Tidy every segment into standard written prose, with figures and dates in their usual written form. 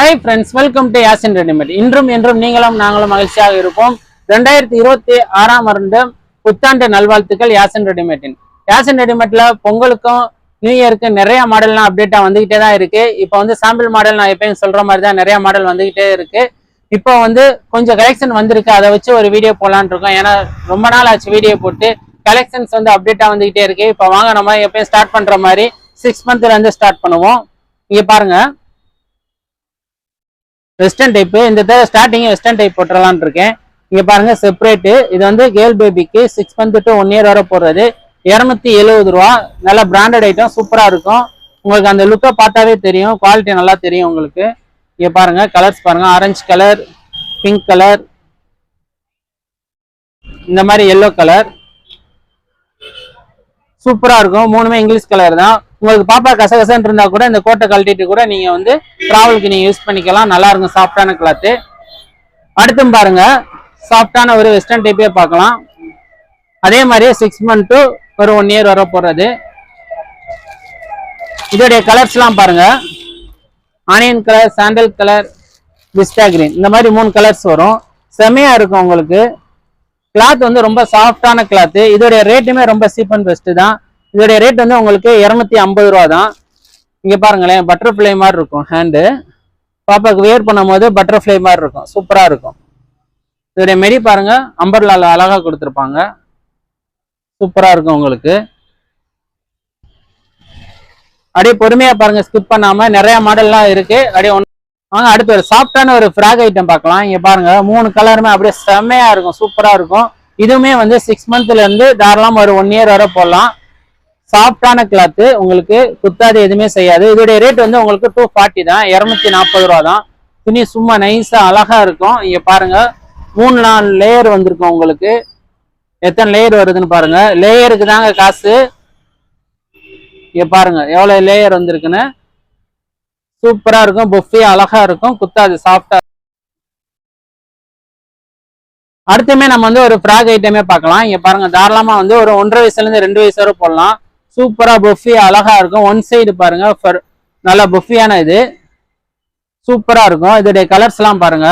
Hi friends, welcome to Yasin readymade. இன்றும் என்றும் நீங்களும் நாங்களும் மகிழ்ச்சியாக இருப்போம். 2026ஆம் ஆண்டு புத்தாண்டு நல்வாழ்த்துக்கள் யாசின் ரெடிமேட்டின். யாசின் ரெடிமேட்ல பொங்கலுக்கும் நியூ இயருக்கு நிறைய மாடல்லாம் அப்டேட்டா வந்துகிட்டே தான் இருக்கு. இப்போ வந்து சாம்பிள் மாடல் நான் எப்பயும் சொல்ற மாதிரி தான் நிறைய மாடல் வந்துகிட்டே இருக்கு. இப்போ வந்து கொஞ்சம் கலெக்ஷன் வந்திருக்கு, அதை வச்சு ஒரு வீடியோ போடலான் இருக்கோம். ஏன்னா ரொம்ப நாள் ஆச்சு வீடியோ போட்டு. கலெக்ஷன்ஸ் வந்து அப்டேட்டா வந்துகிட்டே இருக்கு. இப்போ வாங்க நம்ம எப்பயும் ஸ்டார்ட் பண்ற மாதிரி 6 monthல இருந்து ஸ்டார்ட் பண்ணுவோம். இங்க பாருங்க, வெஸ்டர்ன் டைப். இந்த தடவை ஸ்டார்டிங் வெஸ்டர்ன் டைப் போட்டுறலான் இருக்கேன். இங்க பாருங்க, செப்பரேட்டு. இது வந்து கேர்ள் பேபிக்கு 6 month to 1 year வரை போடுறது. 270 ரூபா. நல்ல பிராண்டட் ஐட்டம், சூப்பரா இருக்கும். உங்களுக்கு அந்த லுக்கை பார்த்தாவே தெரியும், குவாலிட்டி நல்லா தெரியும் உங்களுக்கு. இங்க பாருங்க, கலர்ஸ் பாருங்க, ஆரஞ்சு கலர், பிங்க் கலர், இந்த மாதிரி எல்லோ கலர், சூப்பரா இருக்கும். மூணுமே இங்கிலீஷ் கலர் தான். உங்களுக்கு பாப்பா கசகசன்னு இருந்தா கூட இந்த கோட்டை கழட்டிட்டு கூட நீங்க வந்து டிராவலுக்கு நீங்க யூஸ் பண்ணிக்கலாம். நல்லா இருக்கும், சாஃப்டான கிளாத்து. அடுத்தும் பாருங்க, சாஃப்டான ஒரு வெஸ்டர்ன் டைப்பே பார்க்கலாம். அதே மாதிரியே 6 month to 1 year வர போறது. இதோடைய கலர்ஸ் எல்லாம் பாருங்க, onion colour, sandal colour, பிஸ்டா green, இந்த மாதிரி 3 கலர்ஸ் வரும். செமையா இருக்கும் உங்களுக்கு. கிளாத் வந்து ரொம்ப சாஃப்டான கிளாத். இதோடைய ரேட்டுமே ரொம்ப சீப் அண்ட் பெஸ்ட் தான். இதோடைய ரேட் வந்து உங்களுக்கு 250 ரூபா தான். இங்க பாருங்களேன், பட்டர்ஃப்ளை மாதிரி இருக்கும் ஹேண்டு. பாப்பாக்கு வேர் பண்ணும் போது பட்டர்ஃப்ளை மாதிரி இருக்கும், சூப்பரா இருக்கும். இதோடைய மெடி பாருங்க, அம்பர்லால அழகா கொடுத்துருப்பாங்க, சூப்பரா இருக்கும் உங்களுக்கு. அப்படியே பொறுமையா பாருங்க, ஸ்கிப் பண்ணாம. நிறைய மாடல்லாம் இருக்கு. அப்படியே வாங்க அடுத்து ஒரு சாஃப்டான ஒரு ஃப்ராக் ஐட்டம் பார்க்கலாம். இங்க பாருங்க, 3 கலருமே அப்படியே செம்மையா இருக்கும், சூப்பரா இருக்கும். இதுவுமே வந்து 6 monthல இருந்து தாராளமா ஒரு 1 year வரை போடலாம். சாஃப்டான கிளாத்து, உங்களுக்கு குத்தாது, எதுவுமே செய்யாது. இதோடைய ரேட் வந்து உங்களுக்கு 240 தான், 240 ரூபா தான். துணி சும்மா நைஸா அழகா இருக்கும். இங்க பாருங்க, 3-4 லேயர் வந்திருக்கும் உங்களுக்கு. எத்தனை லேயர் வருதுன்னு பாருங்க. லேயருக்கு தாங்க காசு. இங்க பாருங்க எவ்வளவு லேயர் வந்திருக்குன்னு. சூப்பரா இருக்கும், புஃபே அழகா இருக்கும், குத்தாது, சாஃப்டா. அடுத்துமே நம்ம வந்து ஒரு ஃப்ராக் ஐட்டமே பார்க்கலாம். இங்க பாருங்க, தாராளமா வந்து ஒரு 1.5 வயசுல இருந்து 2 வயசு வரை போடலாம். சூப்பரா புஃபே அழகா இருக்கும். ஒன் சைடு பாருங்க, நல்லா புஃபியான இது, சூப்பரா இருக்கும். இதோடைய கலர்ஸ் எல்லாம் பாருங்க.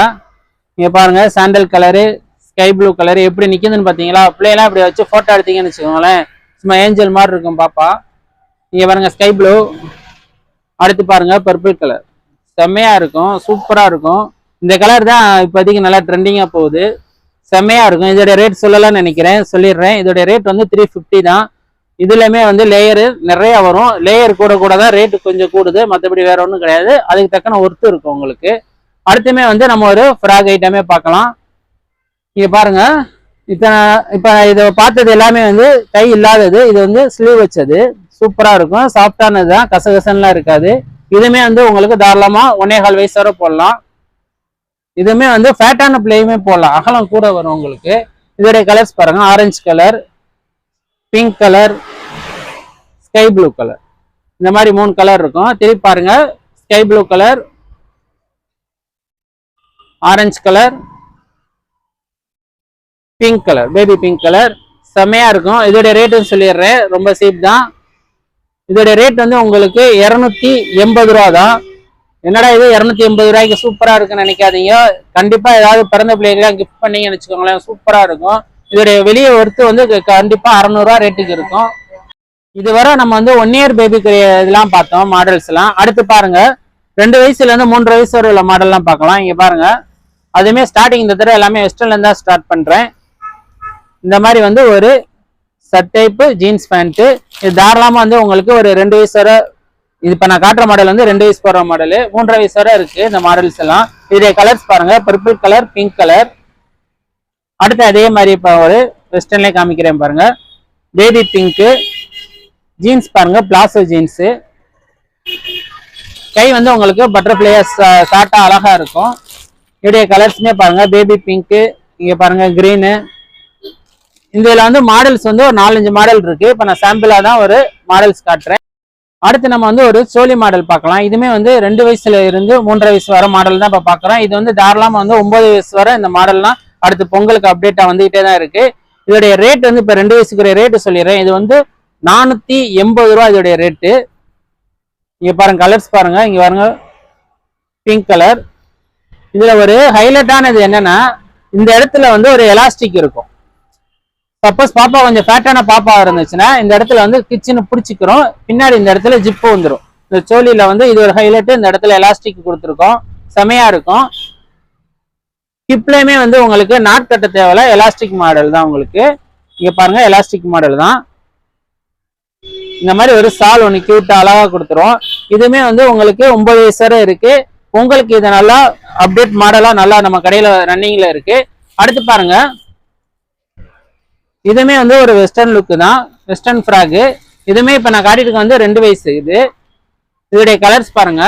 இங்க பாருங்க, sandal colour, sky blue colour எப்படி நிக்குதுன்னு பாத்தீங்களா? பிள்ளைலாம் இப்படி வச்சு போட்டோ எடுத்தீங்கன்னு வச்சுக்கோங்களேன், சும்மா ஏஞ்சல் மாதிரி இருக்கும் பாப்பா. இங்க பாருங்க, ஸ்கை ப்ளூ. அடுத்து பாருங்க, பர்பிள் கலர், செம்மையா இருக்கும், சூப்பரா இருக்கும். இந்த கலர் தான் இப்போதைக்கு நல்லா ட்ரெண்டிங்கா போகுது, செம்மையா இருக்கும். இதோட ரேட் சொல்லலாம்னு நினைக்கிறேன், சொல்லிடுறேன். இதோட ரேட் வந்து 350 தான். இதுலயுமே வந்து லேயரு நிறைய வரும். லேயர் கூட கூட தான் ரேட்டு கொஞ்சம் கூடுது, மற்றபடி வேற ஒன்றும் கிடையாது. அதுக்கு தக்கன ஒர்த்து இருக்கும் உங்களுக்கு. அடுத்துமே வந்து நம்ம ஒரு ஃப்ராக் ஐட்டமே பார்க்கலாம். இங்க பாருங்க, இப்ப இதை பார்த்தது எல்லாமே வந்து கை இல்லாதது. இது வந்து ஸ்லீவ் வச்சது, சூப்பரா இருக்கும், சாஃப்டானது தான், கசகசன்லாம் இருக்காது. இதுமே வந்து உங்களுக்கு தாராளமா 1.25 வயசு வரை போடலாம். இதுமே வந்து ஃபேட்டான பிளேயுமே போடலாம், அகலம் கூட வரும் உங்களுக்கு. இதோடைய கலர்ஸ் பாருங்க, orange colour, pink colour, sky blue colour, இந்த மாதிரி 3 கலர் இருக்கும். திருப்பி பாருங்க, sky blue colour, orange colour, pink colour, baby pink colour, செம்மையா இருக்கும். இதோட ரேட்டுன்னு சொல்லிடுறேன், ரொம்ப சீப் தான். இதோட ரேட் வந்து உங்களுக்கு 280 ரூபா தான். என்னடா இது 280 ரூபாய்க்கு சூப்பரா இருக்குன்னு நினைக்காதீங்க. கண்டிப்பா ஏதாவது பிறந்த பிள்ளைகளாம் கிஃப்ட் பண்ணீங்கன்னு வச்சுக்கோங்களேன், சூப்பரா இருக்கும். இதோடைய வெளியே ஒர்த்து வந்து கண்டிப்பா 600 ரூபா ரேட்டுக்கு இருக்கும். இதுவரை நம்ம வந்து 1 year பேபிக்கு இதெல்லாம் பார்த்தோம், மாடல்ஸ் எல்லாம். அடுத்து பாருங்க, 2 வயசுல இருந்து 3.5 வயசு வரை உள்ள மாடல்லாம் பார்க்கலாம். இங்க பாருங்க, அதுமே ஸ்டார்டிங் இந்த தடவை எல்லாமே வெஸ்டர்ன்ல இருந்தா ஸ்டார்ட் பண்றேன். இந்த மாதிரி வந்து ஒரு சட் டைப்பு ஜீன்ஸ் பேண்ட். இது தாராளமா வந்து உங்களுக்கு ஒரு 2 வயசு வரை. இது இப்ப நான் காட்டுற மாடல் வந்து 2 வயசு போடுற மாடல், 3.5 வயசு வரை இருக்கு இந்த மாடல்ஸ் எல்லாம். இதே கலர்ஸ் பாருங்க, பர்பிள் கலர், பிங்க் கலர். அடுத்து அதே மாதிரி இப்ப ஒரு வெஸ்டர்ன்லயே காமிக்கிறேன் பாருங்க, பேபி பிங்க் ஜீன்ஸ் பாருங்க, பிளாசோ ஜீன்ஸ். கை வந்து உங்களுக்கு பட்டர்ஃப்ளையா ஷார்ட்டா அழகா இருக்கும். இதோடைய கலர்ஸ்மே பாருங்க, பேபி பிங்க், இங்க பாருங்க கிரீனு. இதுல வந்து மாடல்ஸ் வந்து ஒரு 4-5 மாடல் இருக்கு. இப்ப நான் சாம்பிளா தான் ஒரு மாடல்ஸ் காட்டுறேன். அடுத்து நம்ம வந்து ஒரு சோலி மாடல் பார்க்கலாம். இதுமே வந்து 2 வயசுல இருந்து 3.5 வயசு வர மாடல் தான் இப்ப பாக்குறோம். இது வந்து தாராளமா வந்து 9 வயசு வரை இந்த மாடல்லாம் அடுத்து பொங்கலுக்கு அப்டேட்டா வந்துகிட்டே தான் இருக்கு. இதோடைய ரேட் வந்து இப்ப 2 வயசுக்கு ரேட்டு சொல்லிடுறேன். இது வந்து 480 ரூபா இதோடைய ரேட்டு. இங்க பாருங்க, கலர்ஸ் பாருங்க, இங்க பாருங்க, பிங்க் கலர். இதுல ஒரு ஹைலைட்டானது என்னன்னா, இந்த இடத்துல வந்து ஒரு எலாஸ்டிக் இருக்கும். சப்போஸ் பாப்பா கொஞ்சம் ஃபேட்டான பாப்பா இருந்துச்சுன்னா இந்த இடத்துல வந்து கிச்சனு பிடிச்சிக்கிறோம், பின்னாடி இந்த இடத்துல ஜிப்பு வந்துடும். இந்த சோலியில வந்து இது ஒரு ஹைலைட். இந்த இடத்துல எலாஸ்டிக் கொடுத்துருக்கோம், செமையா இருக்கும். ஹிப்லயுமே வந்து உங்களுக்கு நாட் கட்ட தேவையில்ல, எலாஸ்டிக் மாடல் தான் உங்களுக்கு. இங்க பாருங்க, எலாஸ்டிக் மாடல் தான். இந்த மாதிரி ஒரு சால் ஒன்று கியூட்டா அழகா கொடுத்துரும். இதுவுமே வந்து உங்களுக்கு 9 வயசு வரை இருக்கு. உங்களுக்கு இது நல்லா அப்டேட் மாடலா நல்லா நம்ம கடையில ரன்னிங்ல இருக்கு. அடுத்து பாருங்க, இதுமே வந்து ஒரு வெஸ்டர்ன் லுக் தான், வெஸ்டர்ன் ஃப்ராக். இதுமே இப்ப நான் காட்டிட்டு வந்து 2 வயசு. இதோடைய கலர்ஸ் பாருங்க,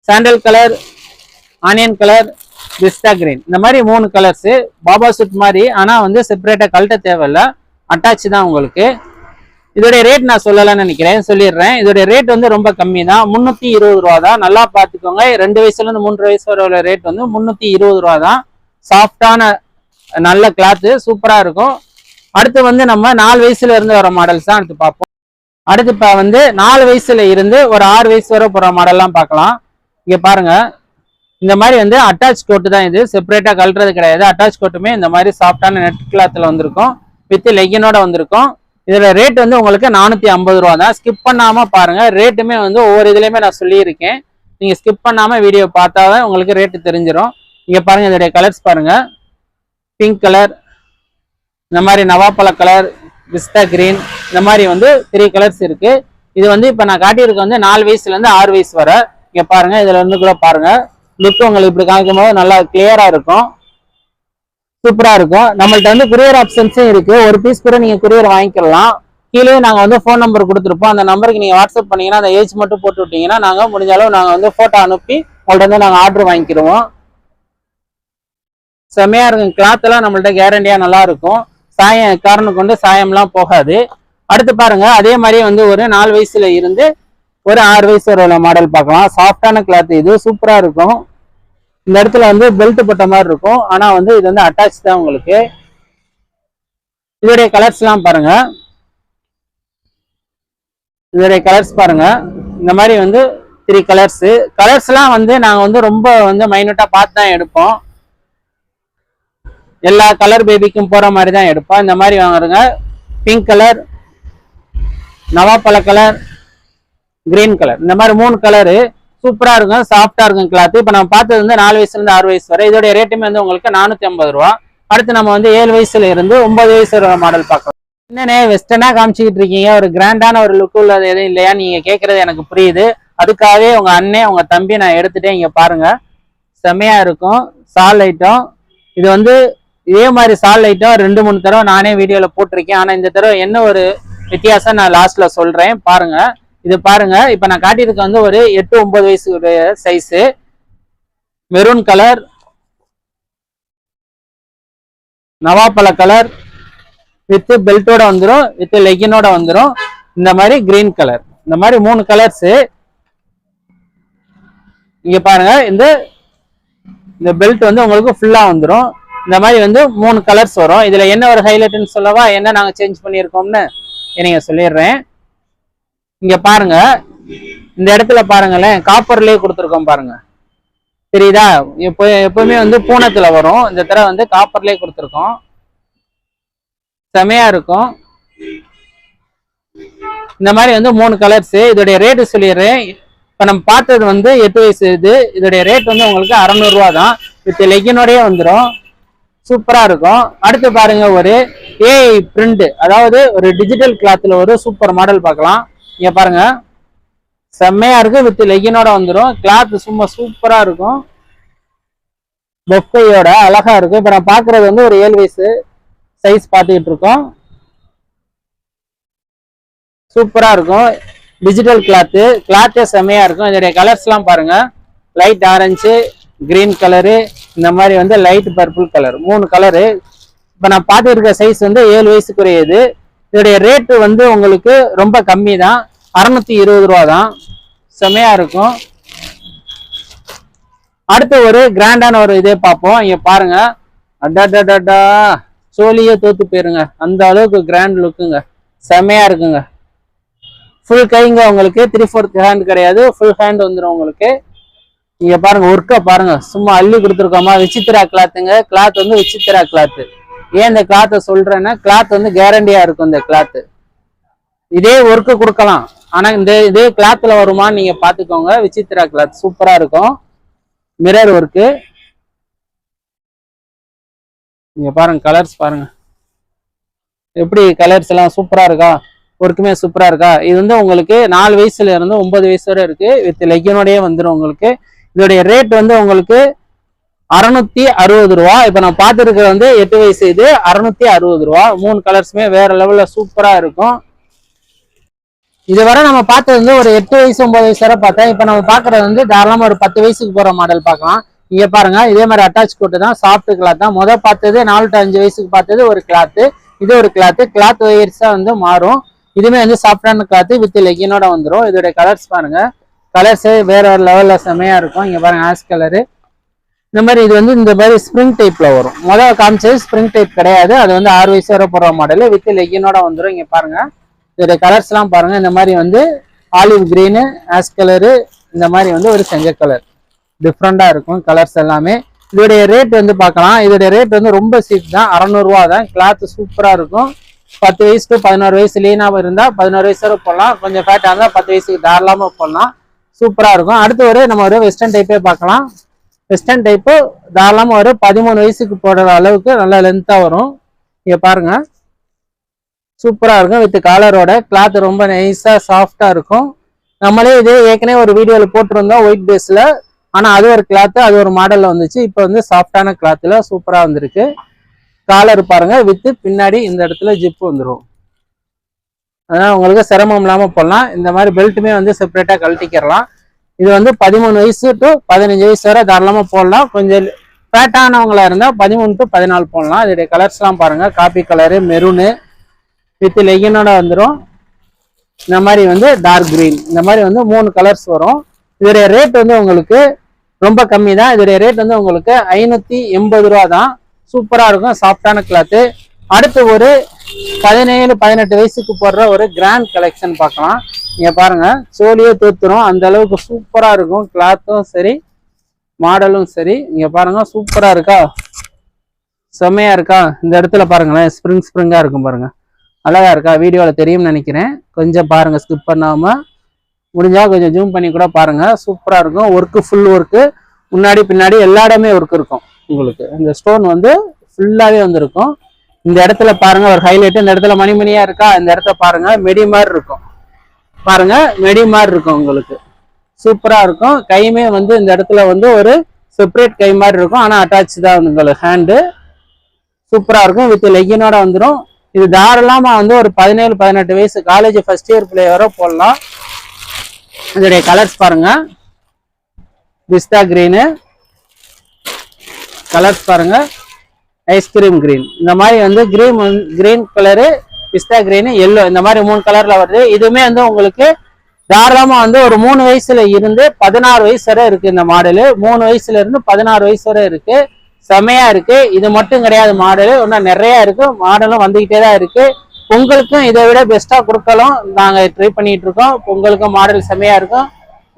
சாண்டல் கலர், ஆனியன் கலர், பிஸ்தா கிரீன். இந்த மாதிரி 3 கலர்ஸ். பாபா சூட் மாதிரி, ஆனா வந்து செப்பரேட்டா கழட்ட தேவையில்ல, அட்டாச் தான் உங்களுக்கு. இதோடைய ரேட் நான் சொல்லலாம்னு நினைக்கிறேன், சொல்லிடுறேன். இதோடைய ரேட் வந்து ரொம்ப கம்மி தான், 320 ரூபா தான். நல்லா பார்த்துக்கோங்க. 2 வயசுல இருந்து 3 வயசு வரை உள்ள ரேட் வந்து 320 ரூபா தான். சாஃப்டான நல்ல கிளாத்து, சூப்பரா இருக்கும். அடுத்து வந்து நம்ம 4 வயசுல இருந்து வர மாடல்ஸ் தான் அடுத்து பார்ப்போம். அடுத்து இப்ப வந்து 4 வயசுல இருந்து ஒரு 6 வயசு வரை போற மாடல்லாம் பார்க்கலாம். இங்க பாருங்க, இந்த மாதிரி வந்து அட்டாச் கோட்டு தான். இது செப்பரேட்டா கழட்டுறது கிடையாது. அட்டாச் கோட்டுமே இந்த மாதிரி சாஃப்டான நெட் கிளாத்ல வந்திருக்கும், வித் லெகினோட வந்திருக்கும். இதுல ரேட் வந்து உங்களுக்கு 450 ரூபா தான். ஸ்கிப் பண்ணாம பாருங்க, ரேட்டுமே வந்து ஒவ்வொரு இதுலயுமே நான் சொல்லியிருக்கேன். நீங்க ஸ்கிப் பண்ணாம வீடியோ பார்த்தாதான் உங்களுக்கு ரேட்டு தெரிஞ்சிடும். இங்க பாருங்க, இதோடைய கலர்ஸ் பாருங்க, பிங்க் கலர், இந்த மாதிரி நவாப்பழ கலர், பிஸ்தா கிரீன், இந்த மாதிரி வந்து 3 கலர்ஸ் இருக்கு. இது வந்து இப்ப நான் காட்டியிருக்க வந்து 4 வயசுல இருந்து 6 வயசு வரை. இங்க பாருங்க, இதுல இருந்து கூட பாருங்க, லுக் உங்களுக்கு இப்படி காமிக்கும் போது நல்லா கிளியரா இருக்கும், சூப்பரா இருக்கும். நம்மள்ட்ட வந்து குரியர் ஆப்ஷன்ஸும் இருக்கு. ஒரு பீஸ் கூட நீங்க குரியர் வாங்கிக்கலாம். கீழே நாங்க வந்து ஃபோன் நம்பர் கொடுத்துருப்போம். அந்த நம்பருக்கு நீங்க வாட்ஸ்அப் பண்ணீங்கன்னா, அந்த ஏஜ் மட்டும் போட்டு விட்டீங்கன்னா நாங்க முடிஞ்ச அளவு நாங்க வந்து போட்டோ அனுப்பி உங்கள்ட்ட வந்து நாங்க ஆர்டர் வாங்கிக்கிடுவோம். செமையா இருக்கும். கிளாத் எல்லாம் நம்மள்ட்ட கேரண்டியா நல்லா இருக்கும். சாயம் காரணம் கொண்டு சாயம்லாம் போகாது. அடுத்து பாருங்க, அதே மாதிரி வந்து ஒரு 4 வயசுல இருந்து ஒரு 6 வயசு வரை மாடல் பார்க்கலாம். சாஃப்டான கிளாத், இது சூப்பரா இருக்கும். இந்த இடத்துல வந்து பெல்ட் போட்ட மாதிரி இருக்கும், ஆனா வந்து இது வந்து அட்டாச் தான் உங்களுக்கு. இதோடைய கலர்ஸ் எல்லாம் பாருங்க, இதோடைய கலர்ஸ் பாருங்க, இந்த மாதிரி வந்து 3 கலர்ஸ். கலர்ஸ் எல்லாம் வந்து நாங்க வந்து ரொம்ப வந்து மைனூட்டா பார்த்து தான் எடுப்போம். எல்லா கலர் பேபிக்கும் போற மாதிரி தான் எடுப்போம். இந்த மாதிரி வாங்குறங்க, பிங்க் கலர், நவாப்பழ கலர், கிரீன் கலர், இந்த மாதிரி 3 கலரு சூப்பரா இருக்கும், சாஃப்டா இருக்கும் கிளாத். இப்ப நம்ம பார்த்தது வந்து 4 வயசுல இருந்து 6 வயசு வரை. இதோட ரேட்டுமே வந்து உங்களுக்கு 450 ரூபா. அடுத்து நம்ம வந்து 7 வயசுல இருந்து 9 வயசு வரை மாடல் பார்க்கலாம். என்னன்னே வெஸ்டர்னா காமிச்சுக்கிட்டு இருக்கீங்க, ஒரு கிராண்டான ஒரு லுக் உள்ளது எதுவும் இல்லையா நீங்க கேட்கறது எனக்கு புரியுது. அதுக்காகவே உங்க அண்ணன் உங்க தம்பி நான் எடுத்துட்டேன். இங்க பாருங்க, செமையா இருக்கும் சால் ஐட்டம். இது வந்து இதே மாதிரி சால் ஐட்டம் 2-3 தடவை நானே வீடியோல போட்டிருக்கேன். ஆனா இந்த தடவை என்ன ஒரு வித்தியாசம் நான் லாஸ்ட்ல சொல்றேன் பாருங்க. இது பாருங்க, இப்ப நான் காட்டியிருக்க வந்து ஒரு 8-9 வயசு சைஸ், மெரூன் கலர், நவாப்பழ கலர், வித் பெல்ட்டோட வந்துடும், வித் லெகினோட வந்துடும். இந்த மாதிரி கிரீன் கலர், இந்த மாதிரி 3 கலர்ஸ். இங்க பாருங்க, இந்த பெல்ட் வந்து உங்களுக்கு ஃபுல்லா வந்துடும். இந்த மாதிரி வந்து 3 கலர்ஸ் வரும். இதுல என்ன ஒரு ஹைலைட்னு சொல்லவா, என்ன நாங்க சேஞ்ச் பண்ணியிருக்கோம்னு நீங்க சொல்லிடுறேன். இங்க பாருங்க, இந்த இடத்துல பாருங்களேன், காப்பர்லயே கொடுத்துருக்கோம் பாருங்க, தெரியுதா? எப்பவுமே வந்து பூனத்துல வரும், இந்த தடவை வந்து காப்பர்லயே கொடுத்துருக்கோம். செமையா இருக்கும். இந்த மாதிரி வந்து 3 கலர்ஸ். இதோடைய ரேட்டு சொல்லிடுறேன். இப்ப நம்ம பார்த்தது வந்து 8 வயசு. இதோடைய ரேட் வந்து உங்களுக்கு 600 ரூபா தான், வித் லெகினோடய வந்துடும். சூப்பரா இருக்கும். அடுத்து பாருங்க, ஒரு ஏஐ பிரிண்ட், அதாவது ஒரு டிஜிட்டல் கிளாத்ல ஒரு சூப்பர் மாடல் பார்க்கலாம். இங்க பாருங்க, செம்மையா இருக்கு, வித் லெகினோட வந்துடும். கிளாத் சும்மா சூப்பரா இருக்கும், பொஃபையோட அழகா இருக்கும். இப்ப நான் பாக்குறது வந்து ஒரு 7 வயசு சைஸ் பார்த்துக்கிட்டு இருக்கோம். சூப்பரா இருக்கும், டிஜிட்டல் கிளாத்தே செம்மையா இருக்கும். இதோடைய கலர்ஸ் எல்லாம் பாருங்க, லைட் ஆரஞ்சு, கிரீன் கலரு, இந்த மாதிரி வந்து லைட் பர்பிள் கலர், 3 கலரு. இப்ப நான் பார்த்துட்டு இருக்க சைஸ் வந்து 7 வயசுக்குரியது. இதோடைய ரேட்டு வந்து உங்களுக்கு ரொம்ப கம்மி தான், 620 ரூபா தான். செமையா இருக்கும். அடுத்து ஒரு கிராண்டான ஒரு இதே பார்ப்போம். இங்க பாருங்க, அடாடாடா, சோழியே தோத்து போயிருங்க, அந்த அளவுக்கு கிராண்ட் லுக்குங்க, செமையா இருக்குங்க. ஃபுல் கைங்க உங்களுக்கு 3/4 ஹேண்ட் கிடையாது, ஃபுல் ஹேண்ட் வந்துடும் உங்களுக்கு. நீங்க பாருங்க ஒர்க்கை பாருங்க, சும்மா அள்ளி கொடுத்துருக்கோமா. விசித்திரா கிளாத்துங்க, கிளாத் வந்து விசித்திரா கிளாத்து. ஏன் இந்த கிளாத்தை சொல்றேன்னா கிளாத் வந்து கேரண்டியா இருக்கும். இந்த கிளாத்து இதே ஒர்க்கு கொடுக்கலாம், ஆனா இதே கிளாத்ல வருமானு நீங்க பாத்துக்கோங்க. விசித்திரா கிளாத் சூப்பரா இருக்கும். மிரர் ஒர்க்கு நீங்க பாருங்க, கலர்ஸ் பாருங்க எப்படி கலர்ஸ் எல்லாம் சூப்பரா இருக்கா, ஒர்க்குமே சூப்பரா இருக்கா. இது வந்து உங்களுக்கு 4 வயசுல இருந்து 9 வயசு வரை இருக்கு. வித் லெக்கினோடயே வந்துடும் உங்களுக்கு. இதோடைய ரேட் வந்து உங்களுக்கு 660 ரூபா. இப்ப நான் பார்த்துருக்கிறது வந்து 8 வயசு, இது 660 ரூபா. 3 கலர்ஸுமே வேற லெவல்ல சூப்பரா இருக்கும். இதுவரை நம்ம பார்த்தது வந்து ஒரு 8 வயசு 9 வயசு வரை பார்த்தேன். இப்ப நம்ம பாக்குறது வந்து தாராளமா ஒரு 10 வயசுக்கு போற மாடல் பார்க்கலாம். இங்க பாருங்க, இதே மாதிரி அட்டாச் கோட்டு தான், சாஃப்ட் கிளாத் தான். முதல் பார்த்தது 4 to 5 வயசுக்கு பார்த்தது ஒரு கிளாத்து, இது ஒரு கிளாத்து. கிளாத் வயர்ஸா வந்து மாறும். இதுமே வந்து சாஃப்டான கிளாத் வித் லெக்கினோட வந்துடும். இதோடைய கலர்ஸ் பாருங்க, கலர்ஸ் வேற ஒரு லெவல்ல செமையா இருக்கும். இங்க பாருங்க ஆஷ் கலரு. இந்த மாதிரி இது வந்து இந்த மாதிரி ஸ்ப்ரிங் டைப்ல வரும். முதல்ல காமிச்சது ஸ்ப்ரிங் டைப் கிடையாது, அது வந்து 6 வயசு வரை போடுற மாடல் வித் லெக்கினோட வந்துடும். இங்க பாருங்க இதோடைய கலர்ஸ் எல்லாம் பாருங்க. இந்த மாதிரி வந்து ஆலிவ் கிரீனு, ஆஷ் கலரு, இந்த மாதிரி வந்து ஒரு செஞ்ச கலர் டிஃப்ரெண்டா இருக்கும் கலர்ஸ் எல்லாமே. இதோடைய ரேட் வந்து பார்க்கலாம். இதோடைய ரேட் வந்து ரொம்ப சீப் தான், 600 ரூபா தான். கிளாத் சூப்பரா இருக்கும். 10 வயசு டு 11 வயசு லீனாக இருந்தா 11 வயசு வரை போடலாம். கொஞ்சம் ஃபேட்டா இருந்தா 10 வயசுக்கு தாராளமா போடலாம். சூப்பரா இருக்கும். அடுத்து நம்ம ஒரு வெஸ்டர்ன் டைப்பே பார்க்கலாம். வெஸ்டர்ன் டைப்பு தாராளமா ஒரு 13 வயசுக்கு போடுற அளவுக்கு நல்ல லென்த்தா வரும். இங்க பாருங்க சூப்பரா இருக்கும். வித் காலரோட கிளாத் ரொம்ப நைஸா சாஃப்டா இருக்கும். நம்மளே இது ஏற்கனவே ஒரு வீடியோல போட்டிருந்தோம் ஒயிட் பேஸ்ல, ஆனா அது ஒரு கிளாத், அது ஒரு மாடல்ல வந்துச்சு. இப்போ வந்து சாஃப்டான கிளாத்ல சூப்பரா வந்திருக்கு. காலர் பாருங்க, வித்து பின்னாடி இந்த இடத்துல ஜிப் வந்துடும். அதான் உங்களுக்கு சிரமம் இல்லாம போடலாம். இந்த மாதிரி பெல்ட்டுமே வந்து செப்பரேட்டா கழட்டிக்கிறலாம். இது வந்து 13 வயசு டு 15 வயசு வரை தாராளமா போடலாம். கொஞ்சம் ஃபேட்டானவங்களா இருந்தா 13 to 14 போடலாம். இதோடைய கலர்ஸ் எல்லாம் பாருங்க, காபி கலரு, மெரூனு வித் லெகினோட வந்துடும். இந்த மாதிரி வந்து டார்க் கிரீன், இந்த மாதிரி வந்து 3 கலர்ஸ் வரும். இதோடைய ரேட் வந்து உங்களுக்கு ரொம்ப கம்மி தான். இதோடைய ரேட் வந்து உங்களுக்கு 580 ரூபா தான். சூப்பரா இருக்கும், சாஃப்டான கிளாத்து. அடுத்து ஒரு 17-18 வயசுக்கு போடுற ஒரு கிராண்ட் கலெக்ஷன் பார்க்கலாம். நீங்க பாருங்க சோழியே தூத்துரும், அந்த அளவுக்கு சூப்பரா இருக்கும். கிளாத்தும் சரி மாடலும் சரி. இங்க பாருங்க சூப்பரா இருக்கா, செம்மையா இருக்கா. இந்த இடத்துல பாருங்களேன், ஸ்ப்ரிங்கா இருக்கும் பாருங்க, அழகா இருக்கா. வீடியோல தெரியும்னு நினைக்கிறேன், கொஞ்சம் பாருங்க ஸ்கிப் பண்ணாம. முடிஞ்சா கொஞ்சம் ஜூம் பண்ணி கூட பாருங்க, சூப்பரா இருக்கும். ஒர்க்கு ஃபுல் ஒர்க்கு, முன்னாடி பின்னாடி எல்லா இடமே ஒர்க் இருக்கும் உங்களுக்கு. இந்த ஸ்டோன் வந்து ஃபுல்லாவே வந்துருக்கும். இந்த இடத்துல பாருங்க ஒரு ஹைலைட், இந்த இடத்துல மணிமணியா இருக்கா. இந்த இடத்த பாருங்க மெடி மாதிரி இருக்கும், பாருங்க மெடி மாதிரி இருக்கும் உங்களுக்கு. சூப்பரா இருக்கும். கையுமே வந்து இந்த இடத்துல வந்து ஒரு செப்பரேட் கை மாதிரி இருக்கும், ஆனா அட்டாச் தான் உங்களுக்கு ஹேண்டு. சூப்பரா இருக்கும். வித் லெகினோட வந்துடும். இது தாராளமா வந்து ஒரு 17-18 வயசு காலேஜ் ஃபர்ஸ்ட் இயர் பிளேயரோ போடலாம். இதோடைய கலர்ஸ் பாருங்க, பிஸ்தா கிரீனு கலர்ஸ் பாருங்க, ஐஸ்கிரீம் கிரீன், இந்த மாதிரி வந்து கிரீன் கலரு, பிஸ்தா கிரீனு, எல்லோ, இந்த மாதிரி 3 கலர்ல வருது. இதுவுமே வந்து உங்களுக்கு தாராளமா வந்து ஒரு 3 வயசுல இருந்து 16 வயசு வரை இருக்கு. இந்த மாடலு 3 வயசுல இருந்து 16 வயசு வரை இருக்கு. செமையா இருக்கு. இது மட்டும் கிடையாது, மாடலு இன்னும் நிறைய இருக்கு. மாடலும் வந்துகிட்டே தான் இருக்கு. பொங்கலுக்கும் இதை விட பெஸ்டா கொடுக்கலாம் நாங்க ட்ரை பண்ணிட்டு இருக்கோம். பொங்கலுக்கும் மாடல் செமையா இருக்கும்,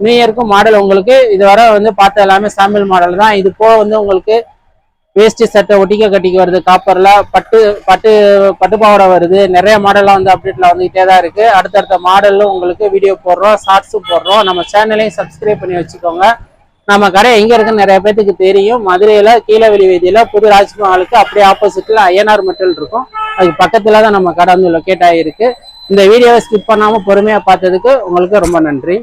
நியூ இயருக்கும் மாடல் உங்களுக்கு இதுவரை வந்து பார்த்த எல்லாமே சாம்பிள் மாடல் தான். இது போக வந்து உங்களுக்கு வேஷ்டி சட்டை ஒட்டிக்க கட்டிக்கு வருது, காப்பர்ல பட்டு பாவாடை வருது. நிறைய மாடல்லாம் வந்து அப்டேட்ல வந்துகிட்டே தான் இருக்கு. அடுத்தடுத்த மாடல்ல உங்களுக்கு வீடியோ போடுறோம், ஷார்ட்ஸும் போடுறோம். நம்ம சேனலையும் சப்ஸ்கிரைப் பண்ணி வச்சுக்கோங்க. நம்ம கடை எங்க இருக்குன்னு நிறைய பேருக்கு தெரியும். மதுரையில கீழவெளி வீதியில புது ராஜ்மஹாலுக்கு அப்படியே ஆப்போசிட்ல ஐஎன்ஆர் மெட்டல் இருக்கும், அதுக்கு பக்கத்துல தான் நம்ம கடை வந்து லொக்கேட் ஆகிருக்கு. இந்த வீடியோவை ஸ்கிப் பண்ணாம பொறுமையா பார்த்ததுக்கு உங்களுக்கு ரொம்ப நன்றி.